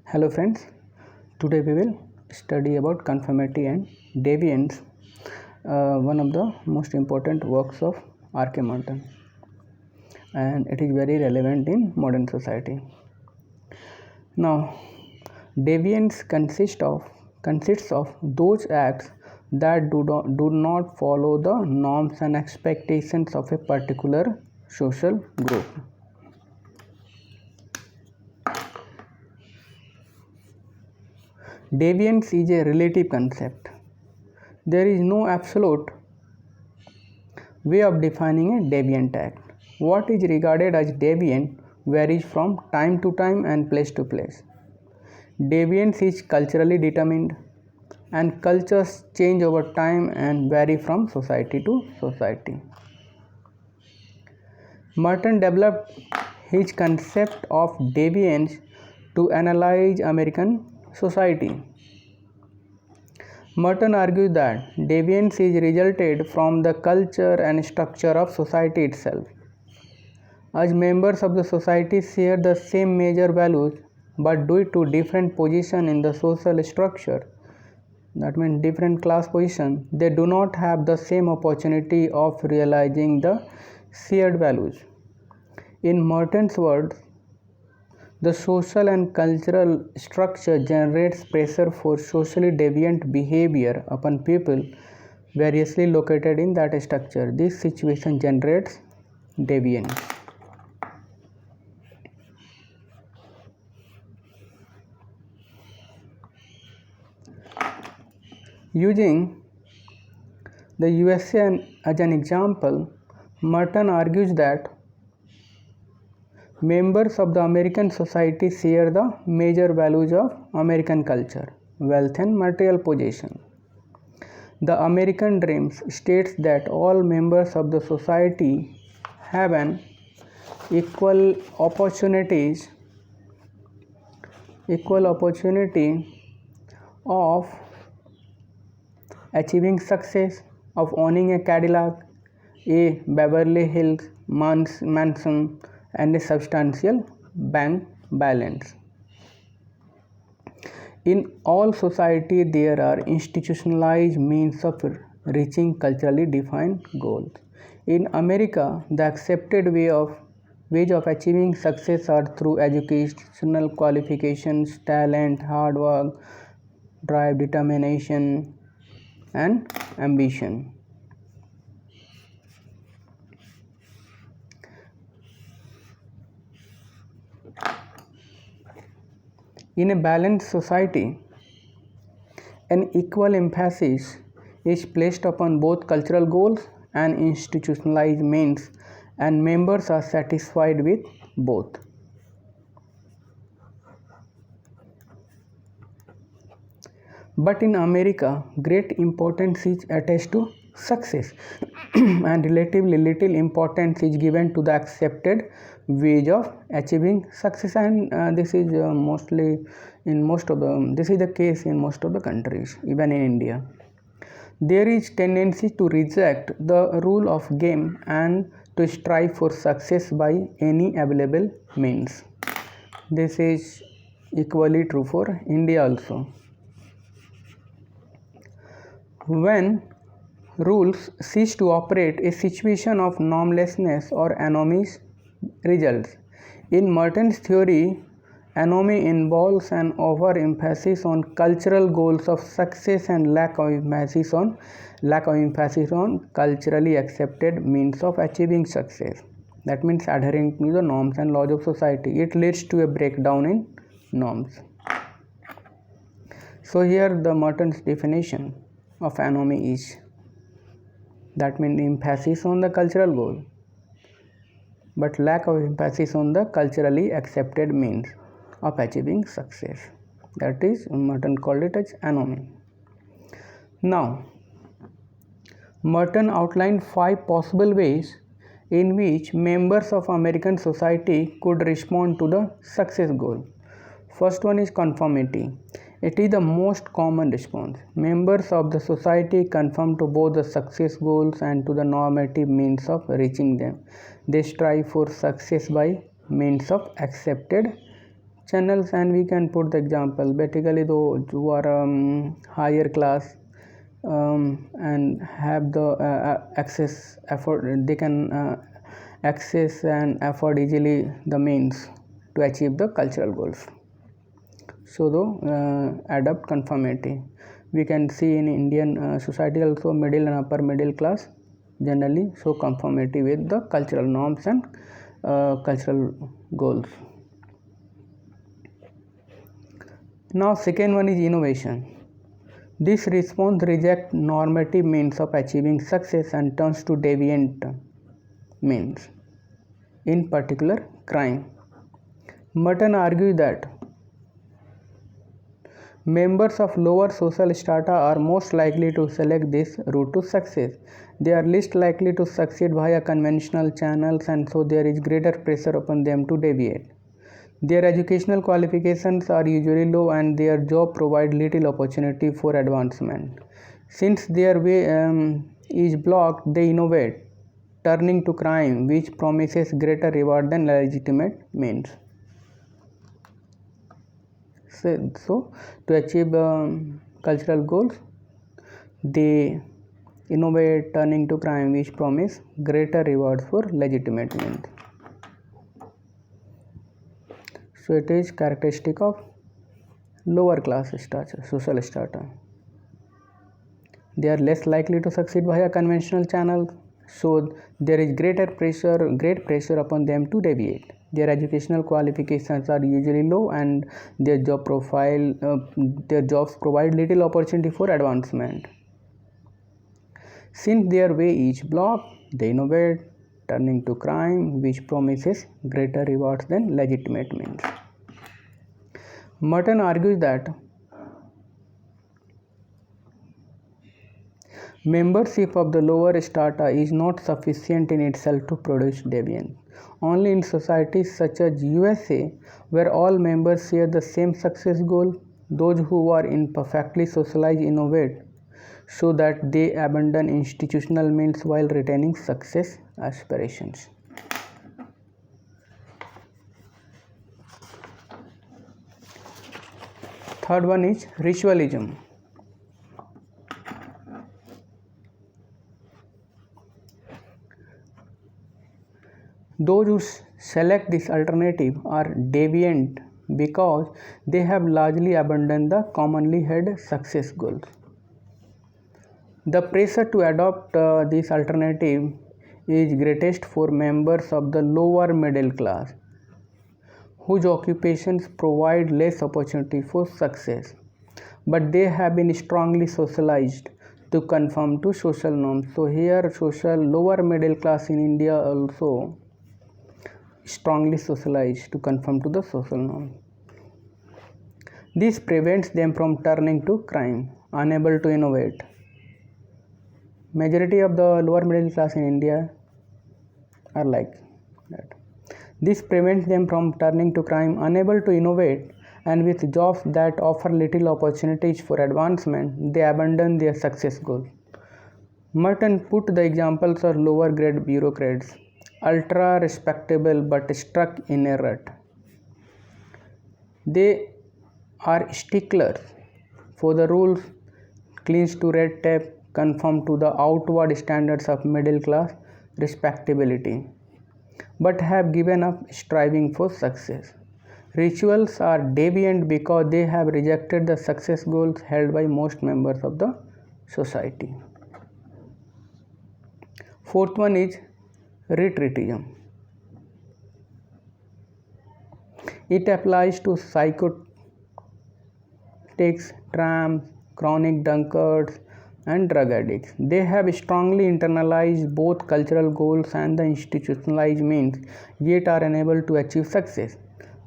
Hello friends, today we will study about conformity and deviance, one of the most important works of R.K. Martin, and it is very relevant in modern society. Now, deviance consists of those acts that do not follow the norms and expectations of a particular social group. Deviance is a relative concept. There is no absolute way of defining a deviant act. What is regarded as deviant varies from time to time and place to place. Deviance is culturally determined, and cultures change over time and vary from society to society. Merton developed his concept of deviance to analyze American society. Merton argues that deviance is resulted from the culture and structure of society itself. As members of the society share the same major values but due to different position in the social structure, that means different class position, they do not have the same opportunity of realizing the shared values. In Merton's words, the social and cultural structure generates pressure for socially deviant behavior upon people variously located in that structure. This situation generates deviance. Using the USA as an example, Merton argues that members of the American society share the major values of American culture, wealth and material possession. The American dream states that all members of the society have an equal opportunity of achieving success, of owning a Cadillac, a Beverly Hills mansion, and a substantial bank balance. In all society, there are institutionalized means of reaching culturally defined goals. In America, the accepted ways of achieving success are through educational qualifications, talent, hard work, drive, determination, and ambition. In a balanced society, an equal emphasis is placed upon both cultural goals and institutionalized means, and members are satisfied with both. But in America, great importance is attached to success and relatively little importance is given to the accepted ways of achieving success, and this is this is the case in most of the countries, even in India. There is tendency to reject the rule of game and to strive for success by any available means. This is equally true for India also. When rules cease to operate, a situation of normlessness or anomy results. In Merton's theory, anomy involves an overemphasis on cultural goals of success and lack of emphasis on culturally accepted means of achieving success. That means adhering to the norms and laws of society. It leads to a breakdown in norms. So here the Merton's definition of anomy is, that means emphasis on the cultural goal but lack of emphasis on the culturally accepted means of achieving success. That is, Merton called it as anomy. Now, Merton outlined 5 possible ways in which members of American society could respond to the success goal. First one is conformity. It is the most common response. Members of the society conform to both the success goals and to the normative means of reaching them. They strive for success by means of accepted channels, and we can put the example. Basically, those who are higher class and have the access afford, they can access and afford easily the means to achieve the cultural goals. So the adopt conformity, we can see in Indian society also middle and upper middle class generally show conformity with the cultural norms and cultural goals. Now second one is innovation. This response rejects normative means of achieving success and turns to deviant means, in particular crime. Merton argues that members of lower social strata are most likely to select this route to success. They are least likely to succeed via conventional channels, and so there is greater pressure upon them to deviate. Their educational qualifications are usually low and their job provides little opportunity for advancement. Since their way is blocked, they innovate, turning to crime, which promises greater reward than legitimate means. So to achieve cultural goals, they innovate, turning to crime, which promise greater rewards for legitimate means. So it is characteristic of lower class strata, social strata. They are less likely to succeed via conventional channels, so there is great pressure upon them to deviate. Their educational qualifications are usually low and their jobs provide little opportunity for advancement. Since their way is blocked, they innovate, turning to crime, which promises greater rewards than legitimate means. Merton argues that membership of the lower strata is not sufficient in itself to produce deviance. Only in societies such as USA, where all members share the same success goal, those who are imperfectly socialized innovate so that they abandon institutional means while retaining success aspirations. Third one is ritualism. Those who select this alternative are deviant because they have largely abandoned the commonly held success goals. The pressure to adopt this alternative is greatest for members of the lower middle class, whose occupations provide less opportunity for success, but they have been strongly socialized to conform to social norms. So here lower middle class in India also strongly socialized to conform to the social norm. This prevents them from turning to crime, unable to innovate. Majority of the lower middle class in India are like that. This prevents them from turning to crime, unable to innovate, and with jobs that offer little opportunities for advancement, they abandon their success goal. Merton put the examples of lower grade bureaucrats, ultra respectable but stuck in a rut. They are sticklers for the rules, cling to red tape, conform to the outward standards of middle class respectability, but have given up striving for success. Rituals are deviant because they have rejected the success goals held by most members of the society. Fourth one is retreatism. It applies to psychotics, tramps, chronic drunkards, and drug addicts. They have strongly internalized both cultural goals and the institutionalized means, yet are unable to achieve success.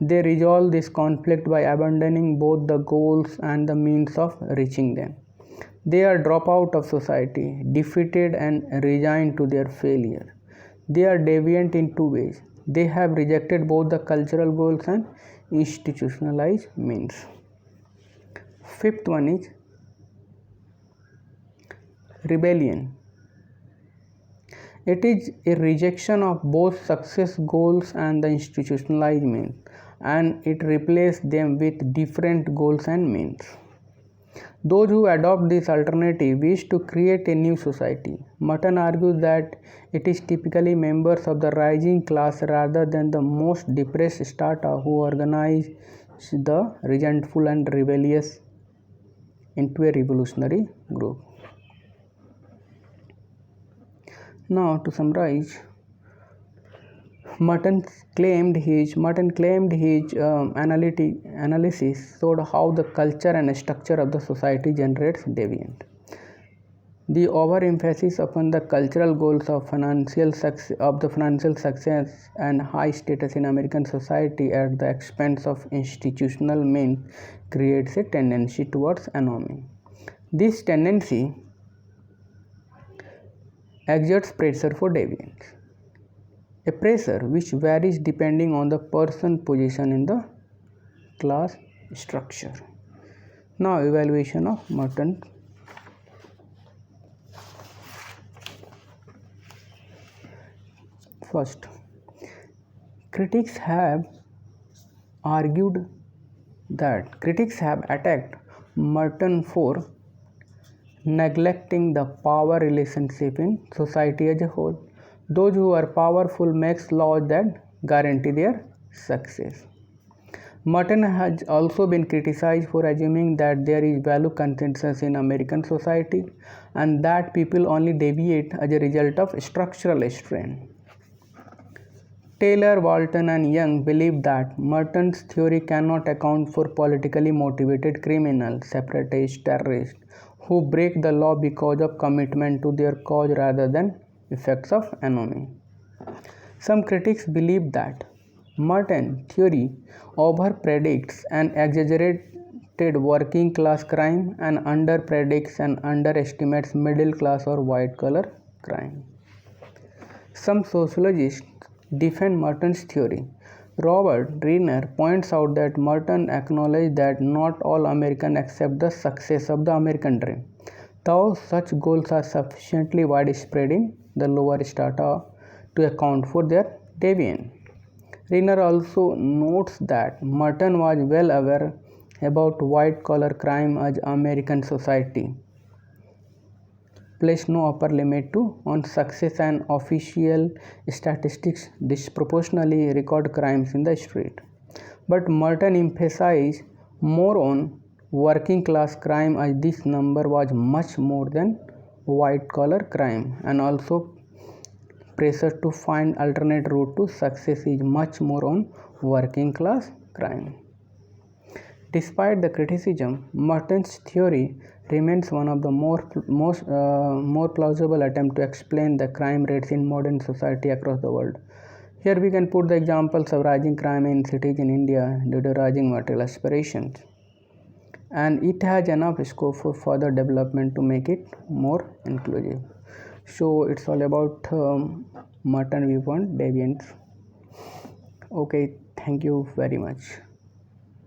They resolve this conflict by abandoning both the goals and the means of reaching them. They are dropped out of society, defeated and resigned to their failure. They are deviant in two ways. They have rejected both the cultural goals and institutionalized means. Fifth one is rebellion. It is a rejection of both success goals and the institutionalized means. and it replaced them with different goals and means. Those who adopt this alternative wish to create a new society. Merton argues that it is typically members of the rising class rather than the most depressed strata who organize the resentful and rebellious into a revolutionary group. Now, to summarize, Merton claimed his analysis showed how the culture and structure of the society generates deviant. The overemphasis upon the cultural goals of financial success and high status in American society at the expense of institutional means creates a tendency towards anomie. This tendency exerts pressure for deviance, a pressure which varies depending on the person's position in the class structure. Now, evaluation of Merton. First, critics have attacked Merton for neglecting the power relationship in society as a whole. Those who are powerful make laws that guarantee their success. Merton has also been criticized for assuming that there is value consensus in American society and that people only deviate as a result of structural strain. Taylor, Walton, and Young believe that Merton's theory cannot account for politically motivated criminals, separatists, terrorists, who break the law because of commitment to their cause rather than effects of anomie. Some critics believe that Merton's theory over-predicts and exaggerated working class crime and under-predicts and underestimates middle class or white-collar crime. Some sociologists defend Merton's theory. Robert Reiner points out that Merton acknowledged that not all Americans accept the success of the American dream, though such goals are sufficiently widespread in the lower strata to account for their deviance. Reiner also notes that Merton was well aware about white-collar crime as American society placed no upper limit on success and official statistics disproportionately record crimes in the street. But Merton emphasized more on working class crime as this number was much more than white collar crime, and also pressure to find alternate route to success is much more on working class crime. Despite the criticism, Merton's theory remains one of the more plausible attempts to explain the crime rates in modern society across the world. Here we can put the examples of rising crime in cities in India due to rising material aspirations, and it has enough scope for further development to make it more inclusive. So it's all about Merton viewpoint deviance. Okay, thank you very much.